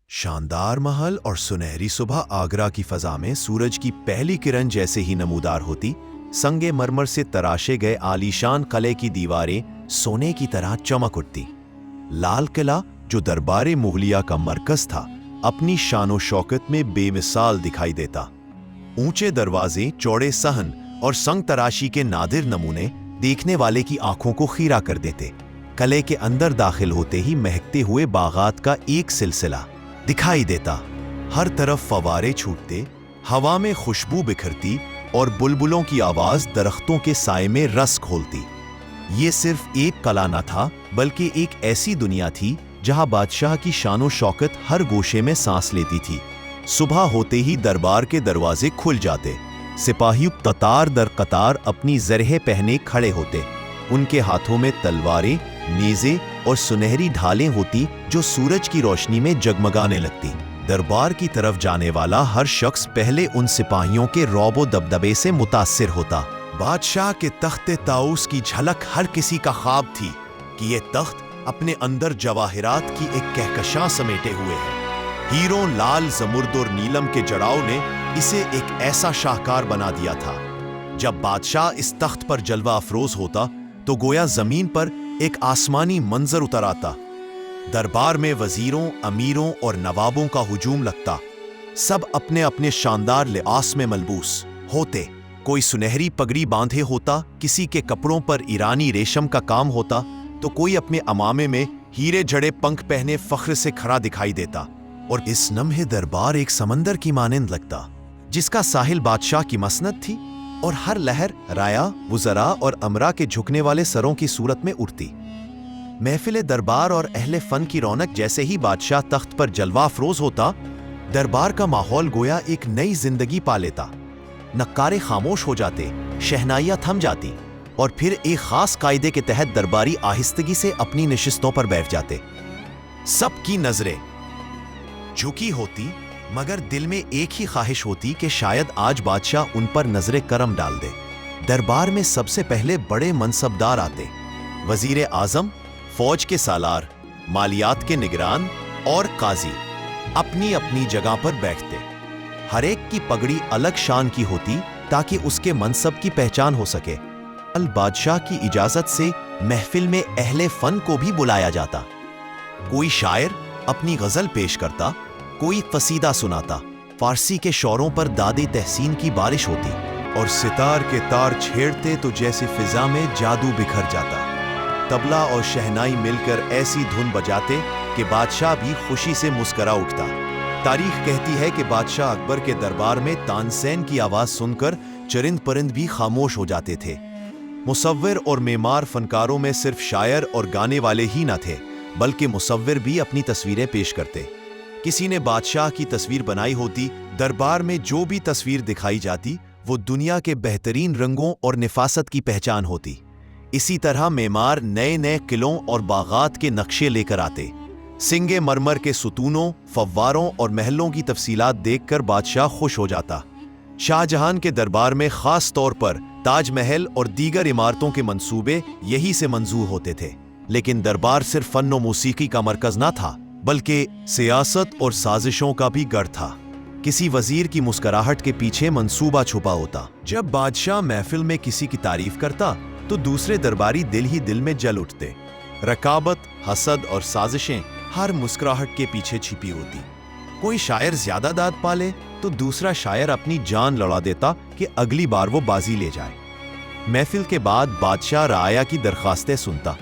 شاندار محل اور سنہری صبح آگرہ کی فضا میں سورج کی پہلی کرن جیسے ہی نمودار ہوتی، سنگ مرمر سے تراشے گئے عالیشان قلعے کی دیواریں سونے کی طرح چمک اٹھتی۔ لال قلعہ، جو دربار مغلیہ کا مرکز تھا، اپنی شان و شوکت میں بے مثال دکھائی دیتا۔ اونچے دروازے، چوڑے صحن اور سنگ تراشی کے نادر نمونے دیکھنے والے کی آنکھوں کو خیرہ کر دیتے۔ قلعے کے اندر داخل ہوتے ہی مہکتے ہوئے باغات کا ایک سلسلہ دکھائی دیتا۔ ہر طرف فوارے چھوٹتے، ہوا میں خوشبو بکھرتی اور بلبلوں کی آواز درختوں کے سائے میں رس کھولتی۔ یہ صرف ایک قلعہ نہ تھا، بلکہ ایک ایسی دنیا تھی جہاں بادشاہ کی شان و شوکت ہر گوشے میں سانس لیتی تھی۔ صبح ہوتے ہی دربار کے دروازے کھل جاتے، سپاہی قطار در قطار اپنی زرہیں پہنے کھڑے ہوتے۔ ان کے ہاتھوں میں تلواریں، نیزے اور سنہری ڈھالیں ہوتی جو سورج کی روشنی میں جگمگانے لگتی۔ دربار کی طرف جانے والا ہر شخص پہلے ان سپاہیوں کے رعب و دبدبے سے متاثر ہوتا۔ بادشاہ کے تخت طاؤس کی جھلک ہر کسی کا خواب تھی کہ یہ تخت اپنے اندر جواہرات کی ایک کہکشاں سمیٹے ہوئے ہے۔ ہیروں، لال، زمرد اور نیلم کے جڑاؤ نے اسے ایک ایسا شاہکار بنا دیا تھا۔ جب بادشاہ اس تخت پر جلوہ افروز ہوتا تو گویا زمین پر ایک آسمانی منظر اتر آتا۔ دربار میں وزیروں، امیروں اور نوابوں کا ہجوم لگتا۔ سب اپنے اپنے شاندار لباس میں ملبوس ہوتے۔ کوئی سنہری پگڑی باندھے ہوتا، کسی کے کپڑوں پر ایرانی ریشم کا کام ہوتا، تو کوئی اپنے عمامے میں ہیرے جڑے پنکھ پہنے فخر سے کھڑا دکھائی دیتا۔ اور اس لمحے دربار ایک سمندر کی مانند لگتا، جس کا ساحل بادشاہ کی مسند تھی اور ہر لہر رایا، وزراء اور امراء کے جھکنے والے سروں کی صورت میں اٹھتی۔ محفل دربار اور اہل فن کی رونق جیسے ہی بادشاہ تخت پر جلوہ افروز ہوتا، دربار کا ماحول گویا ایک نئی زندگی پا لیتا۔ نقارے خاموش ہو جاتے، شہنائیاں تھم جاتی، اور پھر ایک خاص قاعدے کے تحت درباری آہستگی سے اپنی نشستوں پر بیٹھ جاتے۔ سب کی نظریں جھکی ہوتی، مگر دل میں ایک ہی خواہش ہوتی کہ شاید آج بادشاہ ان پر نظر کرم ڈال دے۔ دربار میں سب سے پہلے بڑے منصبدار آتے، وزیر اعظم، فوج کے سالار، مالیات کے نگران اور قاضی اپنی اپنی جگہ پر بیٹھتے۔ ہر ایک کی پگڑی الگ شان کی ہوتی تاکہ اس کے منصب کی پہچان ہو سکے۔ بادشاہ کی اجازت سے محفل میں اہل فن کو بھی بلایا جاتا۔ کوئی شاعر اپنی غزل پیش کرتا، کوئی قصیدہ سناتا۔ فارسی کے شعروں پر داد تحسین کی بارش ہوتی، اور ستار کے تار چھیڑتے تو جیسے فضا میں جادو بکھر جاتا۔ طبلہ اور شہنائی مل کر ایسی دھن بجاتے کہ بادشاہ بھی خوشی سے مسکرا اٹھتا۔ تاریخ کہتی ہے کہ بادشاہ اکبر کے دربار میں تانسین کی آواز سن کر چرند پرند بھی خاموش ہو جاتے تھے۔ مصور اور معمار فنکاروں میں صرف شاعر اور گانے والے ہی نہ تھے، بلکہ مصور بھی اپنی تصویریں پیش کرتے۔ کسی نے بادشاہ کی تصویر بنائی ہوتی، دربار میں جو بھی تصویر دکھائی جاتی وہ دنیا کے بہترین رنگوں اور نفاست کی پہچان ہوتی۔ اسی طرح معمار نئے نئے قلعوں اور باغات کے نقشے لے کر آتے۔ سنگ مرمر کے ستونوں، فواروں اور محلوں کی تفصیلات دیکھ کر بادشاہ خوش ہو جاتا۔ شاہ جہان کے دربار میں خاص طور پر تاج محل اور دیگر عمارتوں کے منصوبے یہی سے منظور ہوتے تھے۔ لیکن دربار صرف فن و موسیقی کا مرکز نہ تھا، بلکہ سیاست اور سازشوں کا بھی گڑھ تھا۔ کسی وزیر کی مسکراہٹ کے پیچھے منصوبہ چھپا ہوتا۔ جب بادشاہ محفل میں کسی کی تعریف کرتا تو دوسرے درباری دل ہی دل میں جل اٹھتے۔ رقابت، حسد اور سازشیں ہر مسکراہٹ کے پیچھے چھپی ہوتی۔ کوئی شاعر زیادہ داد پالے تو دوسرا شاعر اپنی جان لڑا دیتا کہ اگلی بار وہ بازی لے جائے۔ محفل کے بعد بادشاہ رعایا کی درخواستیں سنتا۔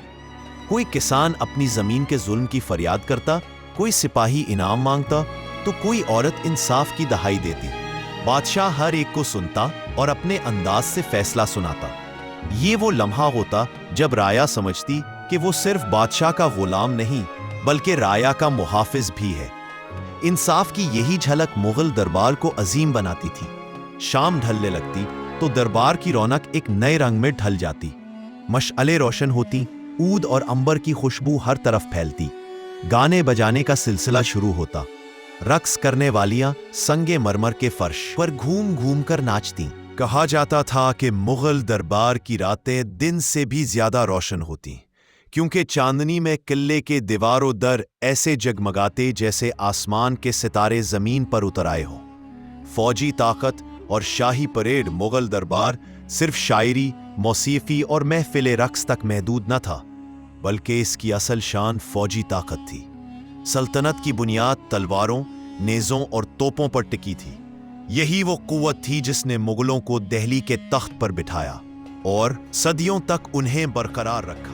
کوئی کسان اپنی زمین کے ظلم کی فریاد کرتا، کوئی سپاہی انعام مانگتا، تو کوئی عورت انصاف کی دہائی دیتی۔ بادشاہ ہر ایک کو سنتا اور اپنے انداز سے فیصلہ سناتا۔ یہ وہ لمحہ ہوتا جب رعایا سمجھتی کہ وہ صرف بادشاہ کا غلام نہیں، بلکہ رعایا کا محافظ بھی ہے۔ انصاف کی یہی جھلک مغل دربار کو عظیم بناتی تھی۔ شام ڈھلنے لگتی تو دربار کی رونق ایک نئے رنگ میں ڈھل جاتی۔ مشعلیں روشن ہوتی، عود اور عنبر کی خوشبو ہر طرف پھیلتی۔ گانے بجانے کا سلسلہ شروع ہوتا۔ رقص کرنے والیاں سنگ مرمر کے فرش پر گھوم گھوم کر ناچتیں۔ کہا جاتا تھا کہ مغل دربار کی راتیں دن سے بھی زیادہ روشن ہوتی، کیونکہ چاندنی میں قلعے کے دیوار و در ایسے جگمگاتے جیسے آسمان کے ستارے زمین پر اتر آئے ہوں۔ فوجی طاقت اور شاہی پریڈ مغل دربار صرف شاعری، موسیقی اور محفل رقص تک محدود نہ تھا، بلکہ اس کی اصل شان فوجی طاقت تھی۔ سلطنت کی بنیاد تلواروں، نیزوں اور توپوں پر ٹکی تھی۔ یہی وہ قوت تھی جس نے مغلوں کو دہلی کے تخت پر بٹھایا اور صدیوں تک انہیں برقرار رکھا۔